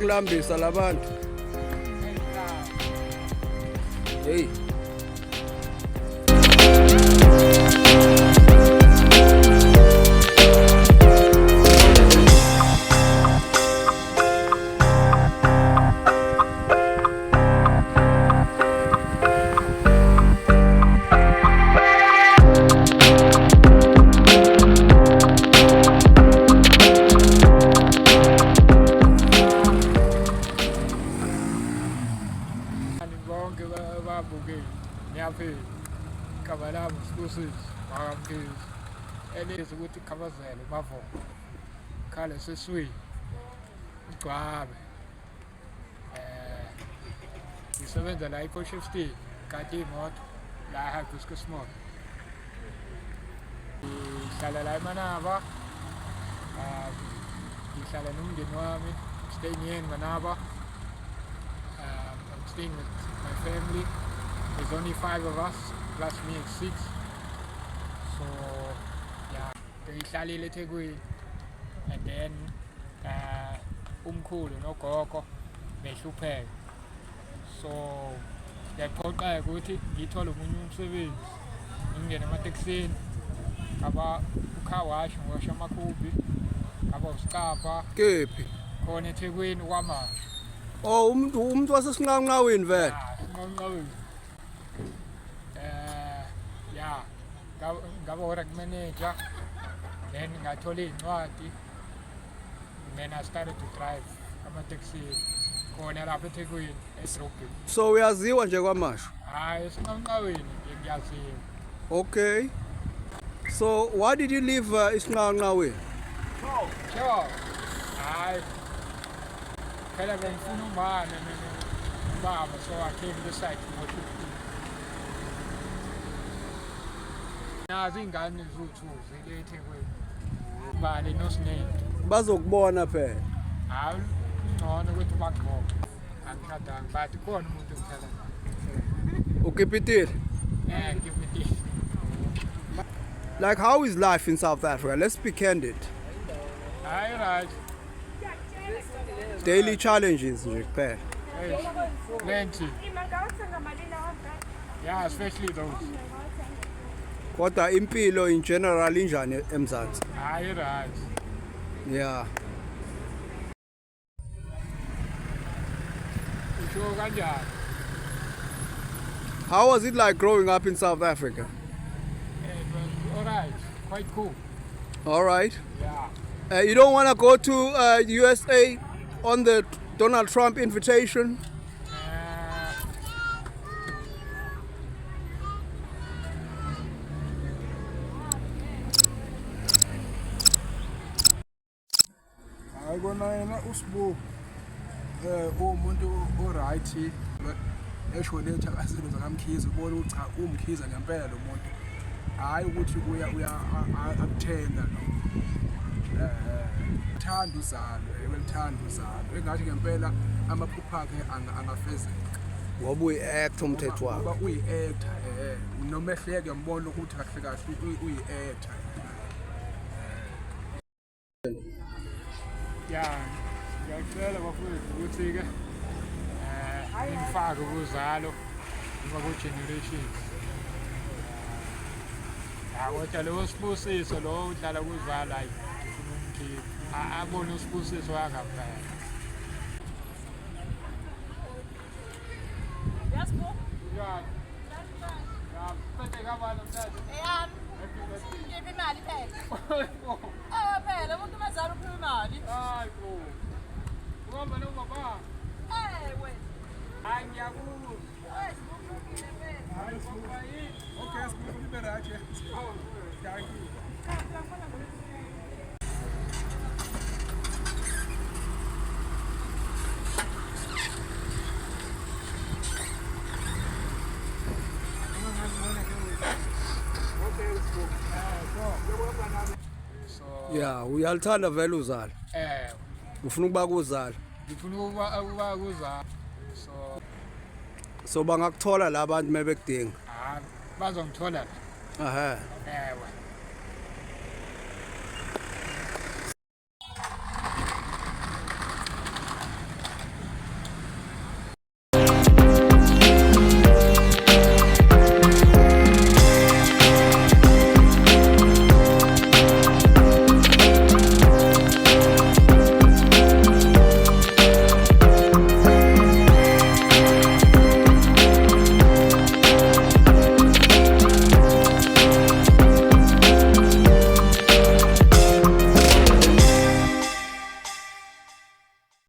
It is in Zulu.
bayakulambisa labantu. Hey. Kabalama Spuses, Maramkis, and it's with the Cavazel, Buffo, Carlos Sui, Grab, the 7th the Lipo Shifty, Kati Mot, Laha Cuscusmot, the Salalaimanava, the Salanum de Noami, staying in Manava, I'm staying with my family. There's only 5 of us. Plus me is 6. So yeah, ngihlala eThekwini and then umkhulu nogogo behlupheka. So ngiyaqoqeka ukuthi ngithola umunye umsebenzi. Ngingena emateksini aba car wash ngiwasha amakhumbi aba usicapha kephi khona eThekwini kwaMasha. Oh umuntu wasesinqanqaweni vele. Sinqanqaweni. Ngaba work manager, then ngathola incwadi, then I started to drive ama-taxi khona lapha eThekwini edrobheni. So uyaziwa nje kwaMasha? Hayi esinqanqaweni nje ngiyaziwa. Okay. So why did you leave isinqanqaweni? Sure. Hayi phela bengifuna umbane nobaba, so I came to the site ngo-15. Nazi ingane zuthuze eThekwini. Bali noSnake. Bazokubona phela. Hayi ngcono ukuthi bakubona. Angishadanga but khona umuntu ngihlala naye. Ukipitile? Ngipitile. Like how is life in South Africa? Let's be candid. Hayi right. Daily challenges nje kuphela. Plenty. Yeah, especially those. Kodwa impilo in general injani eMzansi? Hayi right. Yeah. Usho kanjani? How was it like growing up in South Africa? It was alright, quite cool. All right. Yeah. You don't want to go to USA on the Donald Trump invitation? Ayibona yena uSibu umuntu oright esho lethu akasebenza kaMkhize ubona ukuthi cha uMkhize ngempela lo muntu hayi ukuthi uya akuthenga no thanda uzalo welithanda uzalo engathi ngempela amaphupha akhe angafezeka Ngoba uyi-act umthetho wakhe. ngoba uyi-actor noma ehleke ngibona ukuthi kahle kahle uyi-actor. Yeah, ngiyacela bafowethu ukuthi-ke ngifake ukuzalo noma ku-generations. Kodwa lowo Sibusiso lo udlala kuzalo hayi ngifuna umkhipha. Abone uSibusiso wangaphela. Yasbo? Yeah. Yeah, phethe kabalo mthatha. Eyami. Ngiphi imali phela? Phela umuntu mazalo uphiwa imali. Hayi bro. Uhamba nobaba. Ewe. Hayi ngiyakuzwa. Hayi sibukile phela. Hayi sibukile yini? Okay, Sibu libe right. Oh, Thank you. Yeah, uyalithanda vele uzalo. Ufuna ukuba kuzalo. Ngifuna ukuba kuzalo. So bangakuthola la bantu mebekudinga. Bazongithola. Aha. Ewe.